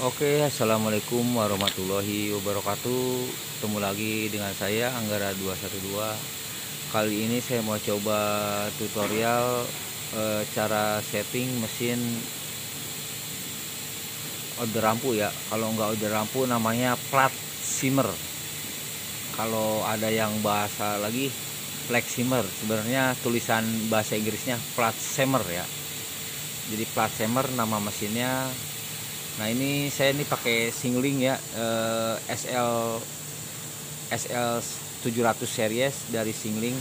Oke, assalamualaikum warahmatullahi wabarakatuh. Ketemu lagi dengan saya Anggara 212. Kali ini saya mau coba tutorial cara setting mesin order lampu ya. Kalau nggak order lampu namanya plat simmer. Kalau ada yang bahasa lagi flex simmer. Sebenarnya tulisan bahasa Inggrisnya plat simmer ya. Jadi plat simmer nama mesinnya. Nah ini saya pakai Singling ya, SL 700 series dari Singling.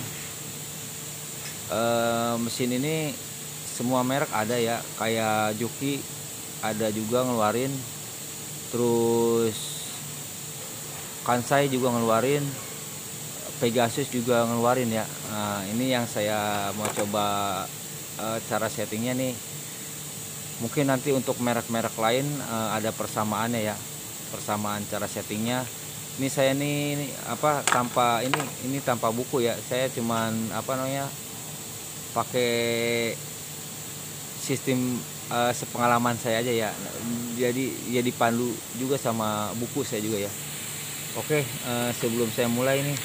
Mesin ini semua merek ada ya, kayak Juki ada juga ngeluarin, terus Kansai juga ngeluarin, Pegasus juga ngeluarin ya. Nah ini yang saya mau coba cara settingnya nih. Mungkin nanti untuk merek-merek lain ada persamaannya ya, persamaan cara settingnya. Ini saya nih tanpa ini tanpa buku ya, saya cuman pakai sistem sepengalaman saya aja ya. Jadi dipandu juga sama buku saya juga ya. Oke, sebelum saya mulai nih,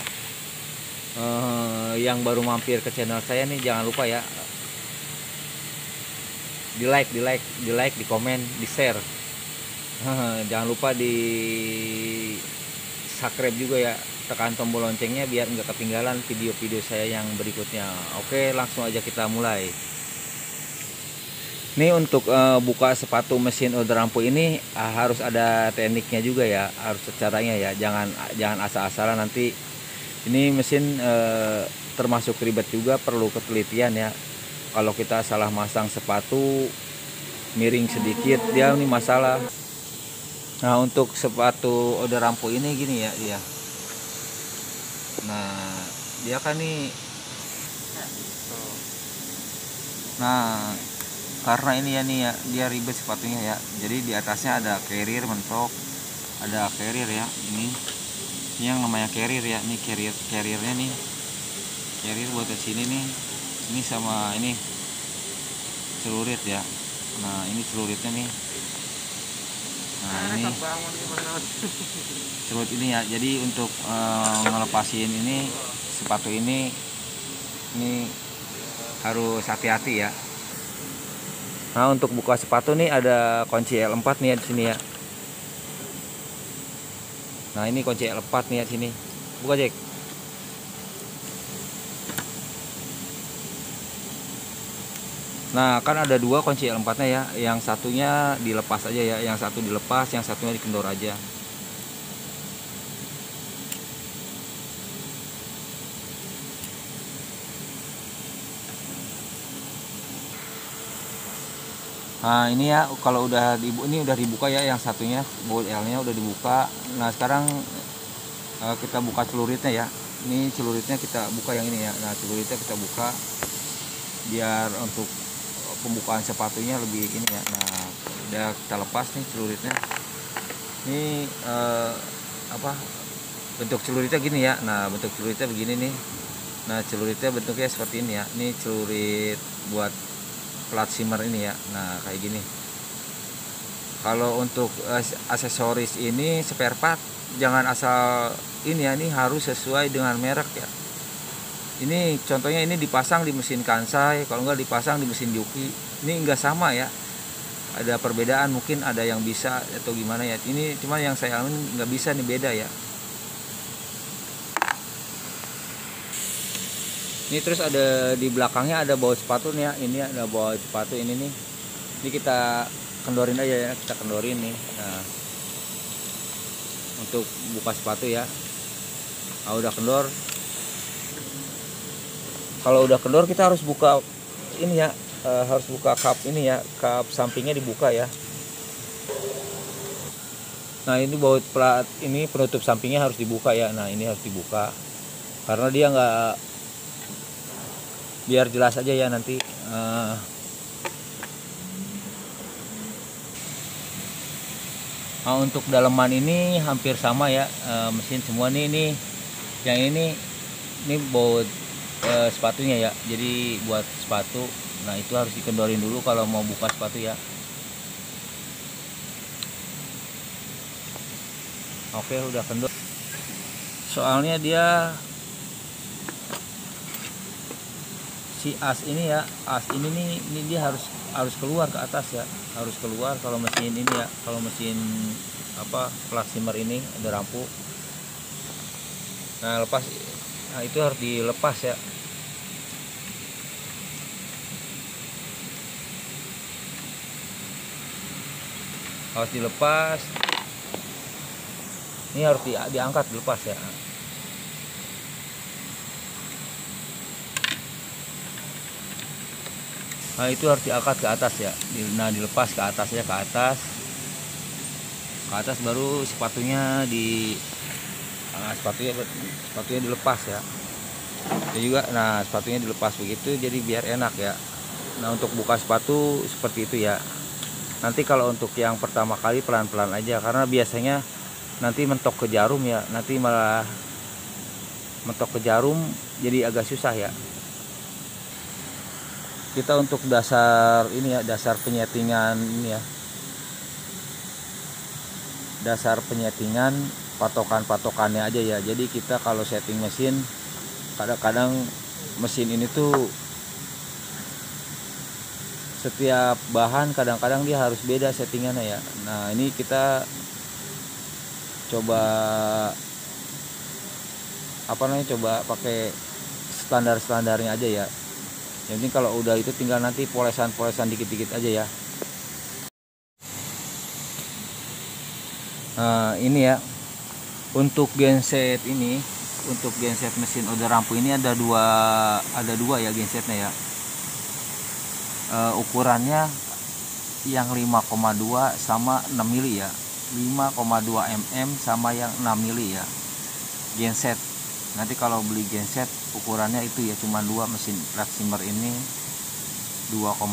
yang baru mampir ke channel saya nih jangan lupa ya, di like, di komen, di share. Jangan lupa di subscribe juga ya, tekan tombol loncengnya biar nggak ketinggalan video-video saya yang berikutnya. Oke, langsung aja kita mulai. Ini untuk buka sepatu mesin order lampu ini harus ada tekniknya juga ya, harus caranya ya, jangan asal-asalan. Nanti ini mesin termasuk ribet juga, perlu ketelitian ya. Kalau kita salah masang sepatu, miring sedikit, dia ini masalah. Nah untuk sepatu order lampu ini gini ya dia. Nah dia kan nih. Nah karena ini ya nih ya, dia ribet sepatunya ya. Jadi di atasnya ada carrier mentok, ada carrier ya. Ini yang namanya carrier ya. Ini carriernya nih, carrier buat ke sini nih. Ini sama ini celurit ya. Nah ini celuritnya nih. Nah ini celurit ini ya. Jadi untuk ngelepasin ini sepatu ini harus hati-hati ya. Nah untuk buka sepatu nih ada kunci L4 nih ya di sini ya. Nah ini kunci L4 nih ya di sini. Buka Jack. Nah kan ada dua kunci L4 nya ya, yang satunya dilepas aja ya, yang satu dilepas, yang satunya dikendor aja. Nah ini ya, kalau ini udah dibuka ya, yang satunya bolt L nya udah dibuka. Nah sekarang kita buka celuritnya ya. Ini celuritnya kita buka yang ini ya. Nah celuritnya kita buka biar untuk pembukaan sepatunya lebih ini ya. Nah udah kita lepas nih celuritnya. Ini bentuk celuritnya gini ya. Nah bentuk celuritnya begini nih. Nah celuritnya bentuknya seperti ini ya. Ini celurit buat plat simmer ini ya. Nah kayak gini. Kalau untuk aksesoris ini spare part jangan asal ini ya, ini harus sesuai dengan merek ya. Ini contohnya ini dipasang di mesin Kansai, kalau nggak dipasang di mesin Juki. Ini nggak sama ya, ada perbedaan, mungkin ada yang bisa atau gimana ya. Ini cuma yang saya alami nggak bisa nih, beda ya. Ini terus ada di belakangnya ada baut sepatu nih ya. Ini ada baut sepatu ini nih. Ini kita kendorin aja ya, kita kendorin nih. Nah untuk buka sepatu ya. Nah, udah kendor. Kalau udah kendor kita harus buka ini ya, harus buka kap ini ya, kap sampingnya dibuka ya. Nah ini baut plat ini penutup sampingnya harus dibuka ya. Nah ini harus dibuka karena dia nggak, biar jelas aja ya nanti. Nah untuk daleman ini hampir sama ya, mesin semua nih yang ini baut sepatunya ya. Jadi buat sepatu, nah itu harus dikendorin dulu kalau mau buka sepatu ya. Oke, udah kendor. Soalnya dia si as ini ya, as ini nih, ini dia harus keluar ke atas ya, harus keluar kalau mesin ini ya, kalau mesin apa plat simmer ini ada rampu. Nah lepas, nah itu harus dilepas ya. Harus dilepas. Ini harus diangkat, dilepas ya. Nah itu harus diangkat ke atas ya. Nah dilepas ke atas ya, ke atas baru sepatunya sepatunya dilepas ya. Itu juga, nah sepatunya dilepas begitu jadi biar enak ya. Nah untuk buka sepatu seperti itu ya. Nanti kalau untuk yang pertama kali pelan-pelan aja, karena biasanya nanti mentok ke jarum ya, nanti malah mentok ke jarum jadi agak susah ya. Kita untuk dasar ini ya, dasar penyetingan ini ya, dasar penyetingan patokannya aja ya. Jadi kita kalau setting mesin, kadang-kadang mesin ini tuh setiap bahan kadang-kadang dia harus beda settingannya ya. Nah ini kita coba coba pakai standarnya aja ya. Yang penting kalau udah itu tinggal nanti polesan dikit-dikit aja ya. Nah ini ya, untuk genset ini, untuk genset mesin order rampu ini ada dua ya gensetnya ya. Ukurannya yang 5,2 sama 6 mili ya, 5,2 mm sama yang 6 mili ya genset. Nanti kalau beli genset ukurannya itu ya cuma dua, mesin plat simmer ini 5,2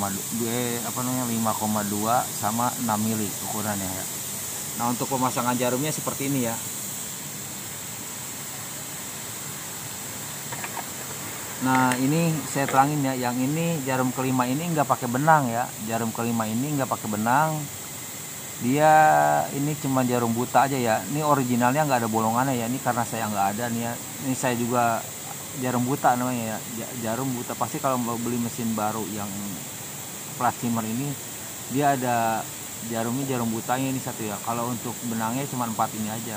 sama 6 mili ukurannya ya. Nah untuk pemasangan jarumnya seperti ini ya. Nah ini saya terangin ya, yang ini jarum kelima ini nggak pakai benang ya, jarum kelima ini nggak pakai benang, dia ini cuma jarum buta aja ya. Ini originalnya nggak ada bolongannya ya, ini karena saya nggak ada nih ya. Ini saya juga jarum buta namanya ya, jarum buta. Pasti kalau mau beli mesin baru yang plat simmer ini dia ada jarumnya, jarum butanya ini satu ya. Kalau untuk benangnya cuma 4 ini aja.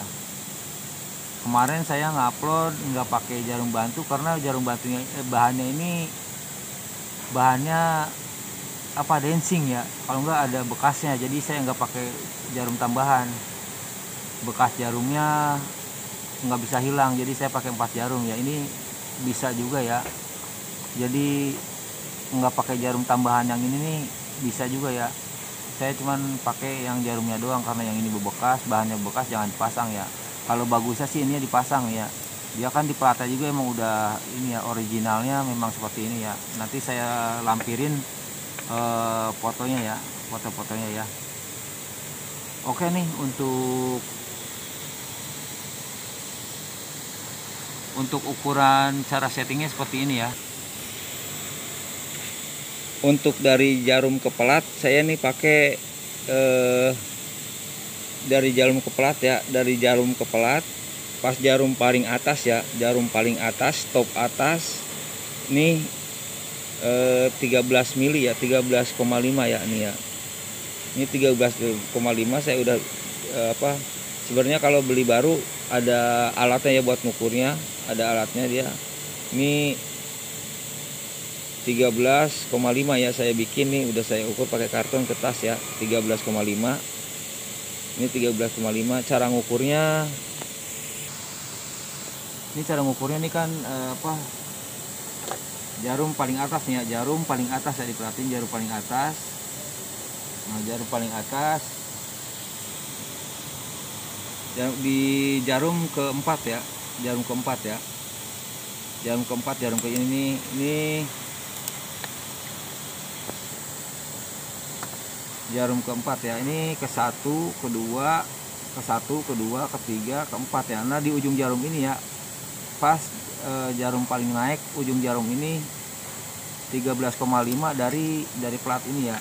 Kemarin saya ngupload nggak pakai jarum bantu karena jarum bantunya bahannya apa, dancing ya, kalau nggak ada bekasnya, jadi saya nggak pakai jarum tambahan. Bekas jarumnya nggak bisa hilang, jadi saya pakai 4 jarum ya. Ini bisa juga ya, jadi nggak pakai jarum tambahan yang ini nih bisa juga ya. Saya cuman pakai yang jarumnya doang karena yang ini bebekas, bahannya bekas, jangan dipasang ya. Kalau bagusnya sih ini dipasang ya. Dia kan di platnya juga emang udah ini ya, originalnya memang seperti ini ya. Nanti saya lampirin fotonya ya, foto-fotonya ya. Oke nih, untuk ukuran cara settingnya seperti ini ya. Untuk dari jarum ke pelat saya nih pakai dari jarum ke pelat ya, dari jarum ke pelat pas jarum paling atas ya, jarum paling atas, top atas ini 13 mili ya, 13,5 ya ini ya. Ini 13,5 saya udah sebenarnya kalau beli baru ada alatnya ya buat ngukurnya, ada alatnya dia. Ini 13,5 ya saya bikin nih, udah saya ukur pakai karton kertas ya, 13,5. Ini 13,5. Cara ngukurnya ini kan jarum paling atas nih ya, jarum paling atas ya, diperhatiin jarum paling atas. Nah jarum paling atas di jarum keempat ya, jarum keempat ya, jarum keempat, jarum ke ini jarum keempat ya. Ini ke satu, kedua, ketiga, keempat ya. Nah di ujung jarum ini ya, pas jarum paling naik, ujung jarum ini 13,5 dari plat ini ya,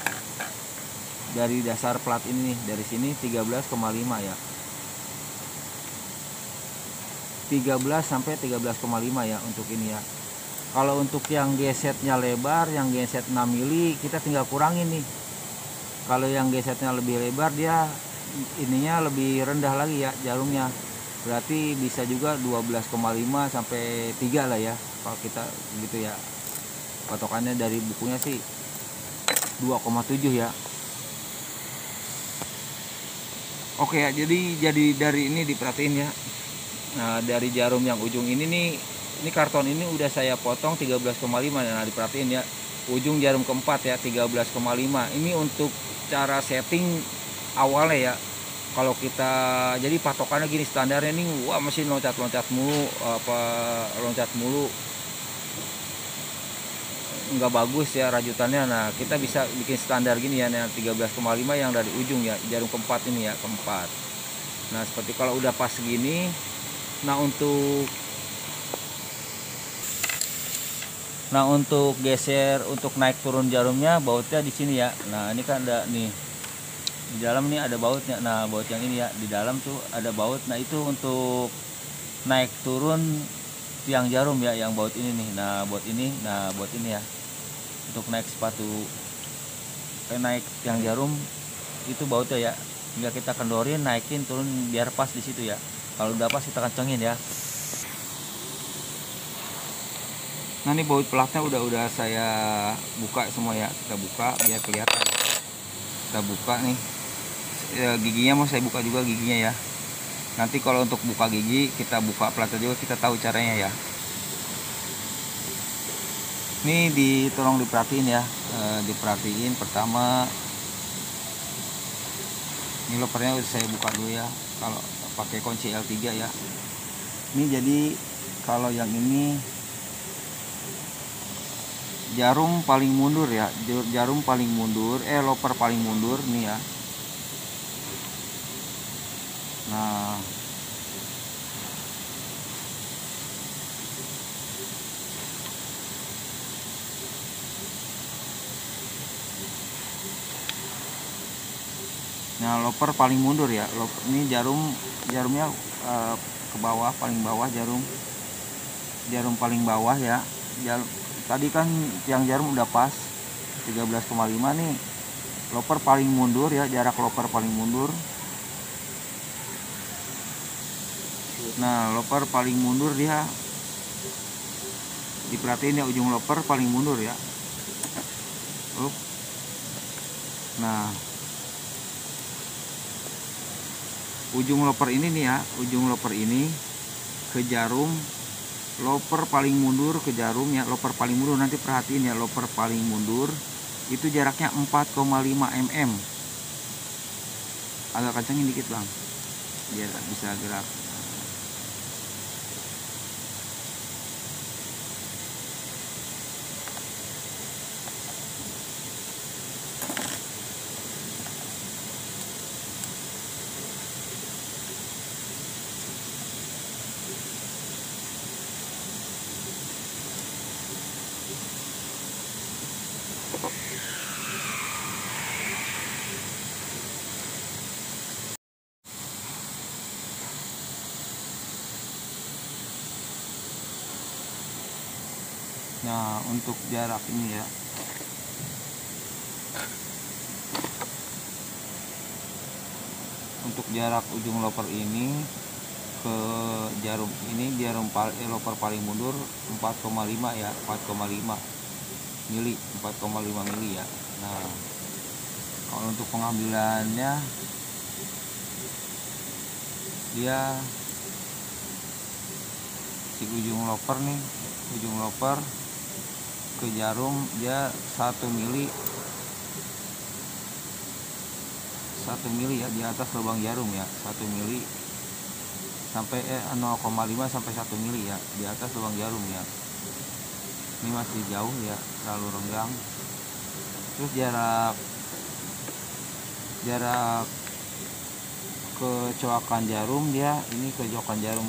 dari dasar plat ini nih, dari sini 13,5 ya. 13 sampai 13,5 ya untuk ini ya. Kalau untuk yang gesetnya lebar, yang geset 6 mili, kita tinggal kurangin nih. Kalau yang gesetnya lebih lebar, dia ininya lebih rendah lagi ya jarumnya. Berarti bisa juga 12,5 sampai 3 lah ya. Kalau kita gitu ya. Patokannya dari bukunya sih 2,7 ya. Oke ya, jadi dari ini diperhatiin ya. Nah, dari jarum yang ujung ini nih, ini karton ini udah saya potong 13,5. Nah, diperhatiin ya. Ujung jarum keempat ya 13,5. Ini untuk cara setting awalnya ya. Kalau kita jadi patokannya gini standarnya nih, wah mesin loncat-loncat mulu, loncat mulu. Nggak bagus ya rajutannya. Nah, kita bisa bikin standar gini ya, yang 13,5 yang dari ujung ya, jarum keempat ini ya, keempat. Nah, seperti kalau udah pas segini, nah untuk geser, untuk naik turun jarumnya, bautnya di sini ya. Nah, ini kan ada nih di dalam nih ada bautnya. Nah, baut yang ini ya, di dalam tuh ada baut. Nah, itu untuk naik turun tiang jarum ya, yang baut ini nih. Nah, baut ini ya, untuk naik sepatu, naik tiang jarum itu bautnya ya. Hingga kita kendorin, naikin, turun biar pas di situ ya. Kalau udah pas kita kencengin ya. Nah, ini baut platnya udah saya buka semua ya. Kita buka biar kelihatan. Kita buka nih. Ya, giginya mau saya buka juga giginya ya. Nanti kalau untuk buka gigi, kita buka platnya juga, kita tahu caranya ya. Ini tolong diperhatiin ya. Diperhatiin pertama. Ini lopernya udah saya buka dulu ya. Kalau pakai kunci L3 ya. Ini jadi kalau yang ini jarum paling mundur ya, jarum paling mundur, loper paling mundur nih ya. Nah, loper paling mundur ya. Ini jarumnya ke bawah, paling bawah jarum paling bawah ya. Tadi kan tiang jarum udah pas 13,5 nih. Loper paling mundur ya, jarak loper paling mundur. Nah, loper paling mundur dia. Diperhatiin ya, ujung loper paling mundur ya. Nah, ujung loper ini nih ya, ujung loper ini ke jarum, loper paling mundur ke jarum ya, loper paling mundur. Nanti perhatiin ya, loper paling mundur itu jaraknya 4,5 mm. Agak kencengin dikit bang, biar bisa gerak. Nah, untuk jarak ini ya, untuk jarak ujung loper ini ke jarum ini, loper paling mundur 4,5 ya, 4,5 mili, 4,5 mili ya. Nah, kalau untuk pengambilannya dia si ujung loper nih, ujung loper ke jarum dia 1 mili ya, di atas lubang jarum ya, 1 mili sampai 0,5 sampai 1 mili ya, di atas lubang jarum ya. Ini masih jauh ya, terlalu renggang. Terus jarak kecoakan jarum dia, ini kecoakan jarum,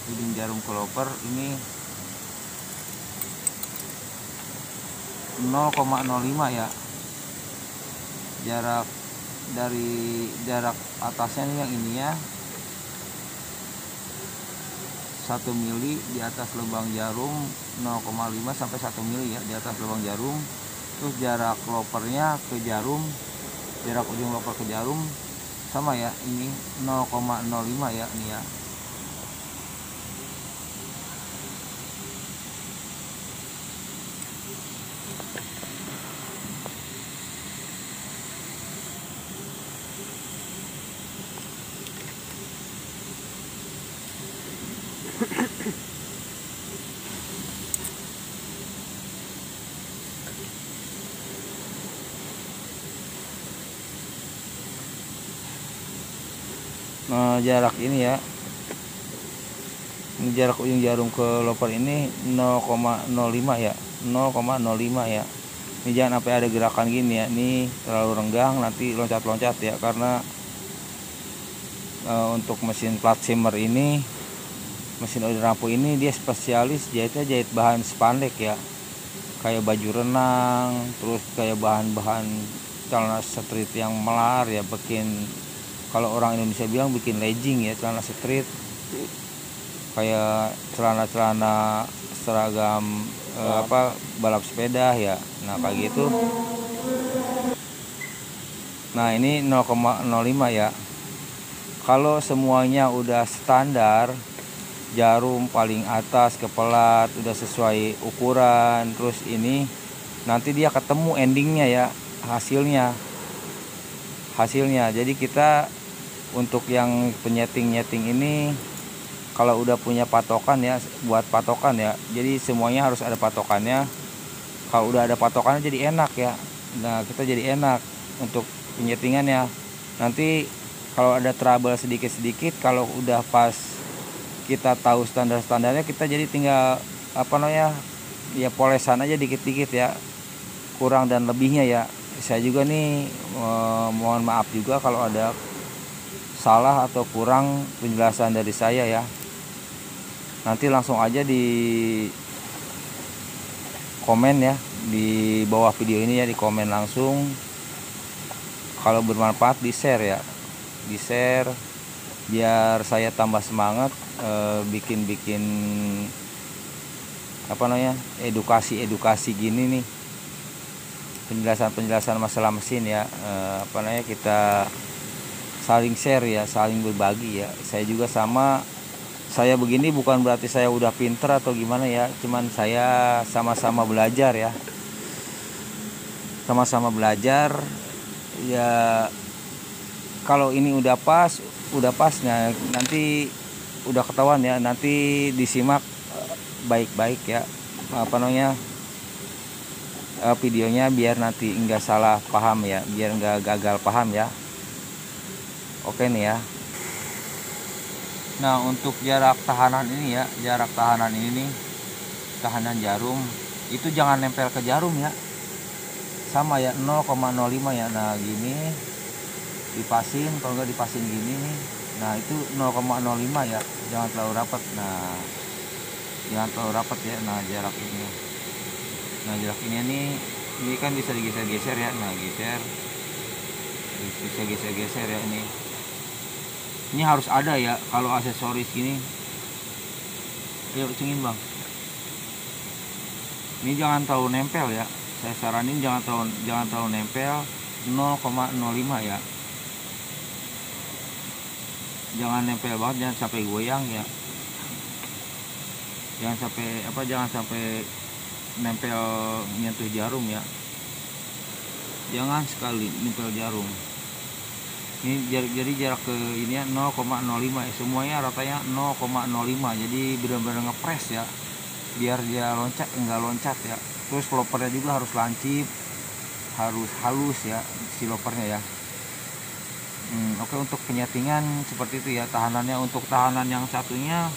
ujung jarum ke loper ini 0,05 ya. Jarak dari jarak atasnya nih yang ini ya 1 mili di atas lubang jarum, 0,5 sampai 1 mili ya di atas lubang jarum. Terus jarak lopernya ke jarum, jarak ujung loper ke jarum sama ya, ini 0,05 ya ini ya. Nah, jarak ini ya, ini jarak ujung jarum ke loper ini 0,05 ya, 0,05 ya. Ini jangan sampai ada gerakan gini ya, ini terlalu renggang nanti loncat-loncat ya, karena untuk mesin plat simmer ini, mesin order lampu ini dia spesialis jahitnya jahit bahan spandek ya, kayak baju renang, terus kayak bahan-bahan celana street yang melar ya, bikin, kalau orang Indonesia bilang bikin legging ya, celana street, kayak celana-celana seragam balap sepeda ya. Nah kayak gitu. Nah ini 0,05 ya. Kalau semuanya udah standar, jarum paling atas ke pelat udah sesuai ukuran, terus ini nanti dia ketemu endingnya ya, hasilnya. Jadi kita untuk yang penyeting-nyeting ini, kalau udah punya patokan ya, buat patokan ya, jadi semuanya harus ada patokannya. Kalau udah ada patokannya jadi enak ya. Nah kita jadi enak untuk penyetingannya. Nanti kalau ada trouble sedikit-sedikit, kalau udah pas kita tahu standar-standarnya, kita jadi tinggal ya polesan aja dikit-dikit ya, kurang dan lebihnya ya. Saya juga nih mohon maaf juga kalau ada salah atau kurang penjelasan dari saya ya. Nanti langsung aja di komen ya di bawah video ini ya, di komen langsung. Kalau bermanfaat di share ya, di share biar saya tambah semangat bikin edukasi gini nih, penjelasan masalah mesin ya. Kita saling share ya, saling berbagi ya. Saya juga saya begini bukan berarti saya udah pinter atau gimana ya, cuman saya sama-sama belajar ya, sama-sama belajar ya. Kalau ini udah pasnya nanti udah ketahuan ya, nanti disimak baik-baik ya videonya, biar nanti enggak salah paham ya, biar enggak gagal paham ya. Oke nih ya. Nah untuk jarak tahanan ini ya, tahanan jarum itu jangan nempel ke jarum ya, sama ya 0,05 ya. Nah gini dipasin, kalau nggak dipasin gini nih, nah itu 0,05 ya, jangan terlalu rapat. Nah jangan terlalu rapat ya. Nah jarak ini ini kan bisa digeser-geser ya. Nah bisa geser-geser ya. Ini harus ada ya kalau aksesoris gini. Ayo cengin bang. Ini jangan terlalu nempel ya. Saya saranin jangan terlalu nempel, 0,05 ya. Jangan nempel banget, jangan sampai goyang ya. Jangan sampai nempel nyentuh jarum ya. Jangan sekali nempel jarum. Ini jadi jarak ke ini ya 0,05 ya. Semuanya ratanya 0,05. Jadi benar-benar ngepres ya, biar dia enggak loncat ya. Terus lopernya juga harus lancip, harus halus ya si lopernya ya. Oke, untuk penyetingan seperti itu ya tahanannya. Untuk tahanan yang satunya,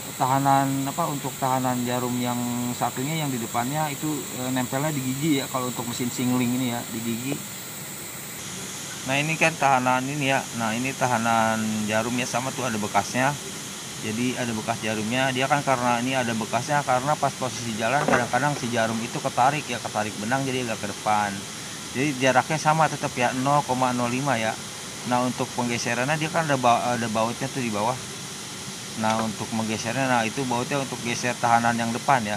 untuk tahanan jarum yang satunya yang di depannya itu nempelnya di gigi ya, kalau untuk mesin singling ini ya, di gigi. Nah ini kan tahanan ini ya. Nah ini tahanan jarumnya sama tuh, ada bekasnya. Jadi ada bekas jarumnya. Dia kan karena ini ada bekasnya karena pas posisi jalan kadang-kadang si jarum itu ketarik benang, jadi agak ke depan. Jadi jaraknya sama tetap ya 0,05 ya. Nah untuk penggeserannya dia kan ada bautnya tuh di bawah. Nah untuk menggesernya, nah itu bautnya untuk geser tahanan yang depan ya.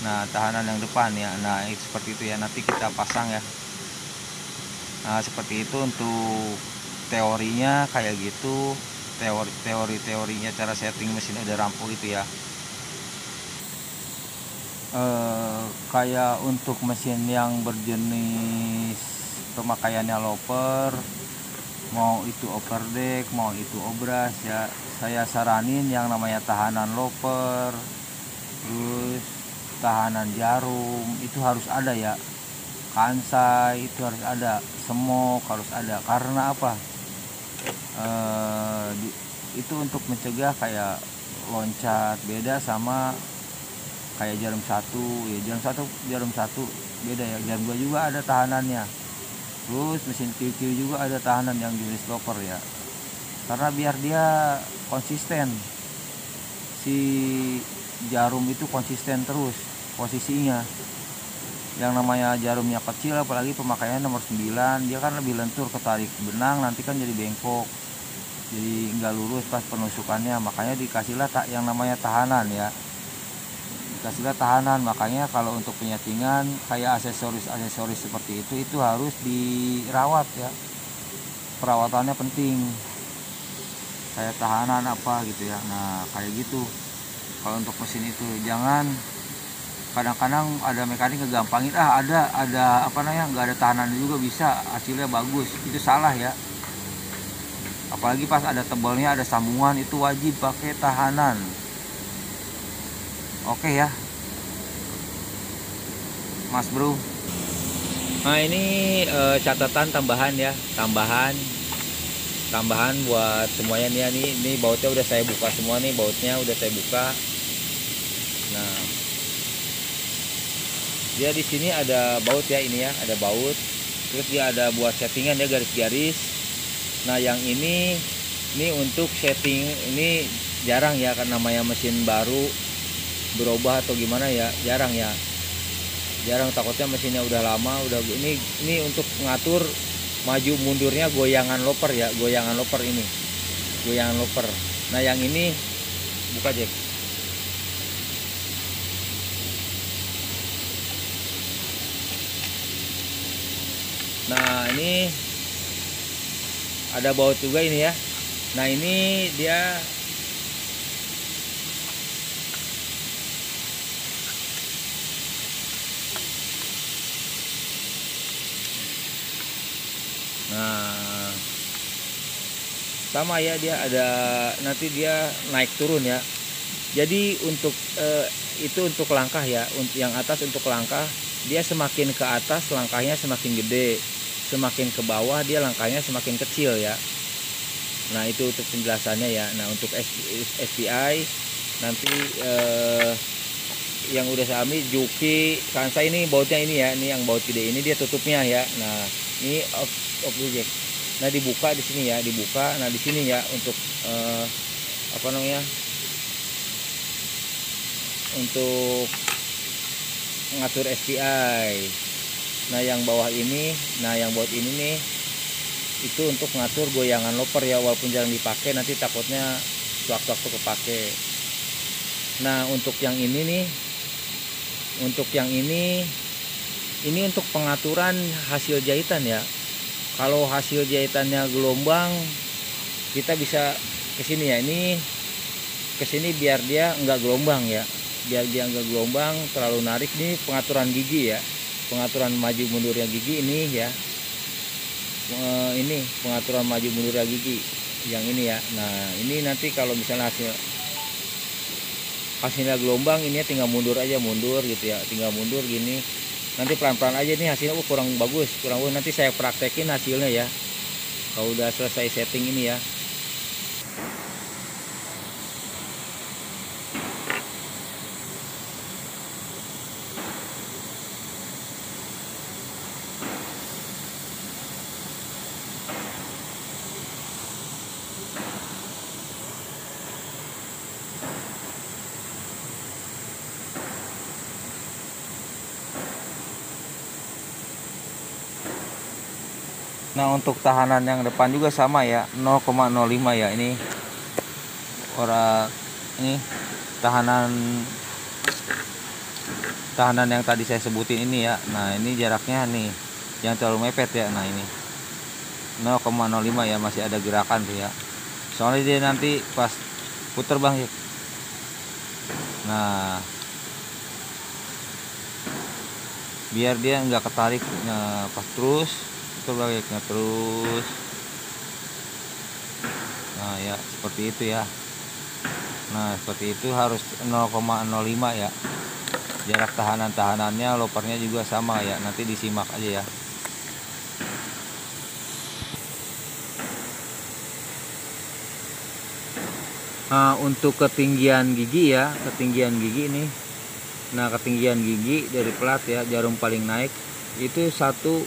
Nah tahanan yang depan ya, nah seperti itu ya, nanti kita pasang ya. Nah seperti itu untuk teorinya kayak gitu. Teorinya cara setting mesin udah rampung itu ya. Kayak untuk mesin yang berjenis pemakaiannya loper, mau itu overdeck, mau itu obras ya, saya saranin yang namanya tahanan loper, terus tahanan jarum itu harus ada ya, kansai itu harus ada, semok harus ada. Karena apa? Itu untuk mencegah kayak loncat, beda sama kayak jarum satu ya, jarum satu beda ya, jarum 2 juga ada tahanannya. Terus mesin QQ juga ada tahanan yang jenis loper ya, karena biar dia konsisten, si jarum itu konsisten terus posisinya. Yang namanya jarumnya kecil, apalagi pemakaian nomor 9, dia kan lebih lentur, ketarik benang nanti kan jadi bengkok, jadi nggak lurus pas penusukannya. Makanya dikasihlah yang namanya tahanan ya, dikasihlah tahanan. Makanya kalau untuk penyetingan kayak aksesoris seperti itu harus dirawat ya, perawatannya penting, kayak tahanan apa gitu ya. Nah kayak gitu kalau untuk mesin itu. Jangan, kadang-kadang ada mekanik ngegampangin, ada apa namanya, nggak ada tahanan juga bisa hasilnya bagus. Itu salah ya, apalagi pas ada tebelnya, ada sambungan, itu wajib pakai tahanan. Oke ya Mas Bro. Nah ini catatan tambahan ya, tambahan buat semuanya nih. Ini bautnya udah saya buka semua nih, bautnya udah saya buka. Nah dia di sini ada baut ya, ini ya ada baut, terus dia ada buat settingan ya, garis-garis. Nah yang ini untuk setting ini jarang ya, kan namanya mesin baru berubah atau gimana ya, jarang ya, jarang. Takutnya mesinnya udah lama, udah ini untuk ngatur maju mundurnya goyangan loper ya, goyangan loper ini, goyangan loper. Nah yang ini buka Jack. Nah ini ada baut juga ini ya. Nah ini dia nah sama ya, dia ada, nanti dia naik turun ya. Jadi untuk itu untuk langkah ya, untuk yang atas untuk langkah, dia semakin ke atas langkahnya semakin gede, semakin ke bawah dia langkahnya semakin kecil ya. Nah itu untuk penjelasannya ya. Nah untuk SPI nanti yang udah saya ambil Juki Kansai ini bautnya ini ya, ini yang baut gede ini dia tutupnya ya. Nah ini off jack. Nah dibuka di sini ya, dibuka. Nah di sini ya untuk apa namanya, untuk ngatur SPI. Nah yang bawah ini, nah yang baut ini nih, itu untuk ngatur goyangan loper ya, walaupun jarang dipakai, nanti takutnya waktu-waktu kepake. Nah untuk yang ini nih, untuk yang ini untuk pengaturan hasil jahitan ya. Kalau hasil jahitannya gelombang, kita bisa kesini ya, ini kesini biar dia nggak gelombang ya, biar dia nggak gelombang terlalu narik. Ini pengaturan gigi ya, pengaturan maju mundurnya gigi ini ya. Ini pengaturan maju mundurnya gigi yang ini ya. Nah ini nanti kalau misalnya hasilnya gelombang, ini tinggal mundur aja, mundur gitu ya, tinggal mundur gini. Nanti pelan-pelan aja nih hasilnya kurang bagus, nanti saya praktekin hasilnya ya kalau udah selesai setting ini ya. Nah untuk tahanan yang depan juga sama ya, 0,05 ya. Ini orang ini tahanan yang tadi saya sebutin ini ya. Nah ini jaraknya nih, jangan terlalu mepet ya. Nah ini 0,05 ya, masih ada gerakan tuh ya, soalnya dia nanti pas puter bang ya. Nah biar dia nggak ketarik, nah, pas terus puter bang ya, terus. Nah ya seperti itu ya. Nah seperti itu, harus 0,05 ya jarak tahanannya. Lopernya juga sama ya, nanti disimak aja ya. Nah untuk ketinggian gigi ya, ketinggian gigi nih. Nah ketinggian gigi dari plat ya, jarum paling naik itu 1,5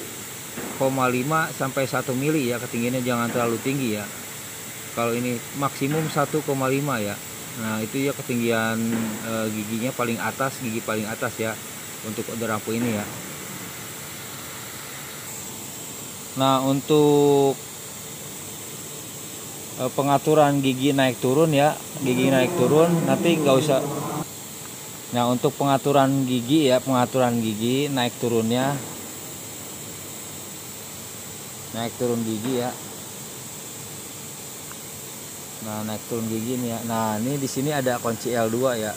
sampai 1 mili ya ketinggiannya, jangan terlalu tinggi ya. Kalau ini maksimum 1,5 ya. Nah itu ya ketinggian giginya paling atas, gigi paling atas ya untuk order lampu ini ya. Nah untuk pengaturan gigi naik turun ya, gigi naik turun nanti nggak usah. Nah untuk pengaturan gigi ya, pengaturan gigi naik turunnya, naik turun gigi ya. Nah naik turun gigi nih ya. Nah ini di sini ada kunci L2 ya.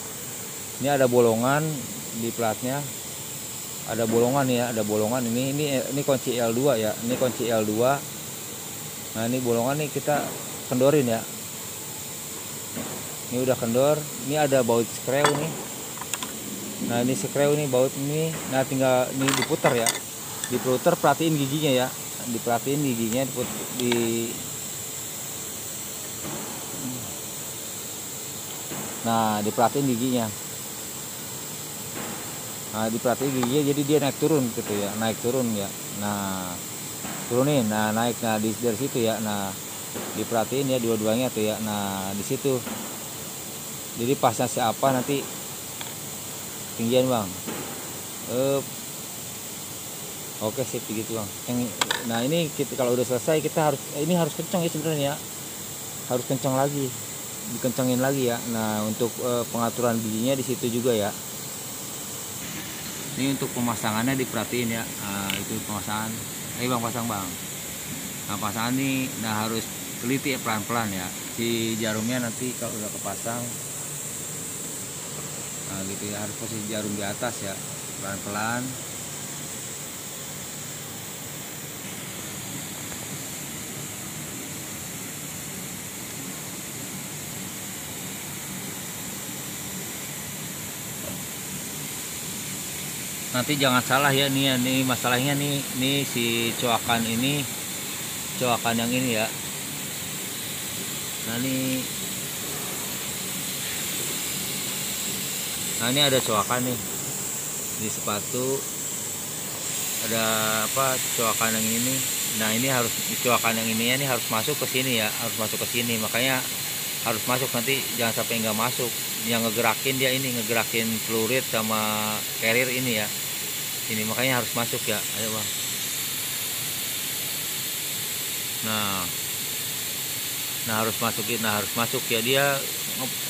Ini ada bolongan di platnya, ada bolongan ya, ada bolongan. Ini kunci L2 ya, ini kunci L2. Nah ini bolongan nih kita kendorin ya. Ini udah kendor, ini ada baut screw nih. Nah ini screw nih, baut ini. Nah tinggal ini diputar ya, diputar, perhatiin giginya ya, diperhatiin giginya, nah diperhatiin giginya. Nah diperhatiin giginya, jadi dia naik turun gitu ya, naik turun ya. Nah turunin, nah naik, nah dari situ ya. Nah diperhatiin ya dua-duanya tuh ya. Nah di situ, jadi pasnya siapa nanti tinggian bang. Oke sip begitu bang. Nah ini kita kalau udah selesai, kita harus, ini harus kencang ya sebenarnya, harus kencang lagi, dikencangin lagi ya. Nah untuk pengaturan giginya di situ juga ya. Ini untuk pemasangannya diperhatiin ya. Nah, itu pemasangan. Ayo bang, pasang bang. Nah pasangan ini, nah harus teliti ya, pelan-pelan ya. Si jarumnya nanti kalau udah kepasang, nah gitu ya, harus posisi jarum di atas ya, pelan-pelan. Nanti jangan salah ya, nih ya, nih masalahnya nih si coakan ini, coakan yang ini ya. Nah ini ada coakan nih di sepatu, ada apa, coakan yang ini. Nah ini harus, coakan yang ini ya, ini harus masuk ke sini ya, harus masuk ke sini, makanya harus masuk, nanti jangan sampai nggak masuk. Yang ngegerakin dia ini, ngegerakin fluid sama carrier ini ya, ini makanya harus masuk ya. Ayo bang. Nah harus masukin, nah harus masuk ya, dia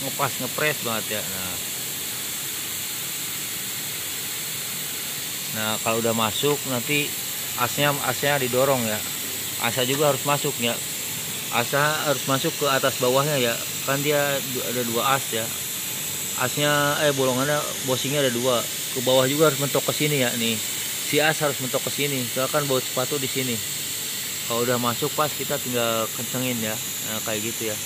ngepas, ngepres banget ya. Nah kalau udah masuk, nanti asnya didorong ya, asnya juga harus masuk ya, asnya harus masuk ke atas bawahnya ya, kan dia ada 2 as ya, asnya bolongannya, bosingnya ada 2, ke bawah juga harus mentok ke sini ya. Nih si as harus mentok ke sini, soalnya kan baut sepatu di sini. Kalau udah masuk pas, kita tinggal kencengin ya. Nah kayak gitu ya.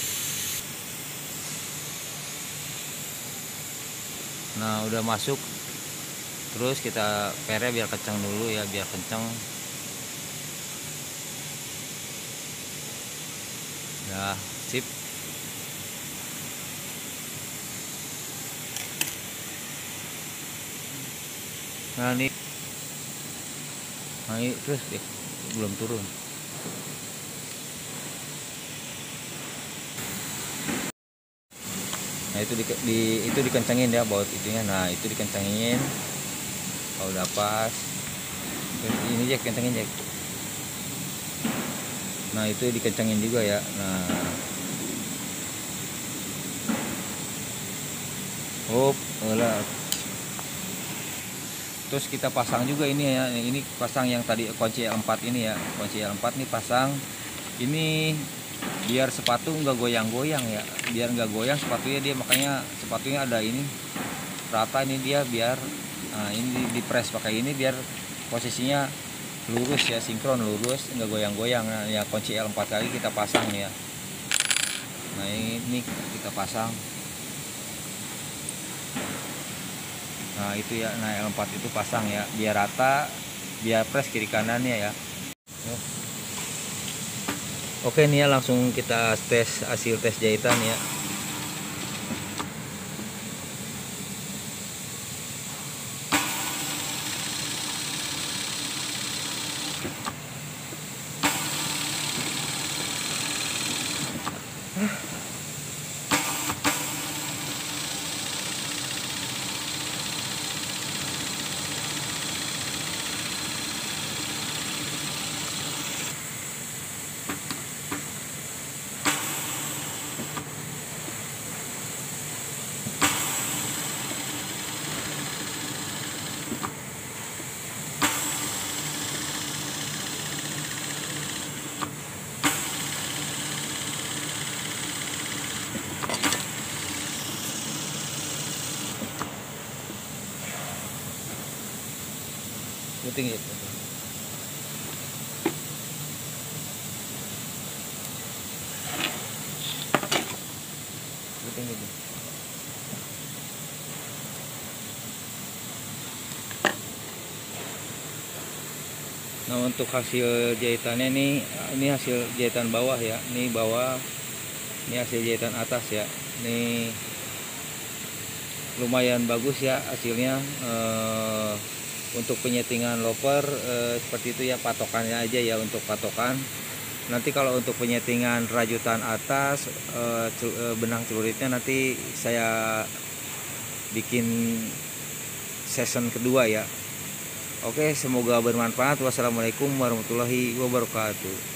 Nah udah masuk, terus kita pere biar kencang dulu ya, biar kencang ya. Sip. Nah ini terus belum turun. Nah itu dikencengin ya baut itunya. Nah itu dikencengin, kalau udah pas, terus ini Jack, kencengin Jack. Nah itu dikencengin juga ya. Hop, lah. Terus kita pasang juga ini ya, ini pasang yang tadi kunci L4 ini ya, kunci L4 nih pasang ini biar sepatu nggak goyang-goyang ya, biar nggak goyang sepatunya, dia makanya sepatunya ada ini rata ini dia, biar nah ini di press pakai ini biar posisinya lurus ya, sinkron lurus, nggak goyang-goyang. Nah ya kunci L4 kali kita pasang ya, nah ini kita pasang. Nah itu ya, nah L4 itu pasang ya biar rata, biar press kiri kanannya ya. Oke nih ya, langsung kita tes hasil tes jahitan ya. Puting gitu. Puting gitu. Nah untuk hasil jahitannya ini hasil jahitan bawah ya, ini bawah, ini hasil jahitan atas ya, ini lumayan bagus ya hasilnya. Untuk penyetingan loper seperti itu ya, patokannya aja ya untuk patokan. Nanti kalau untuk penyetingan rajutan atas benang celuritnya nanti saya bikin season kedua ya. Oke, semoga bermanfaat. Wassalamualaikum warahmatullahi wabarakatuh.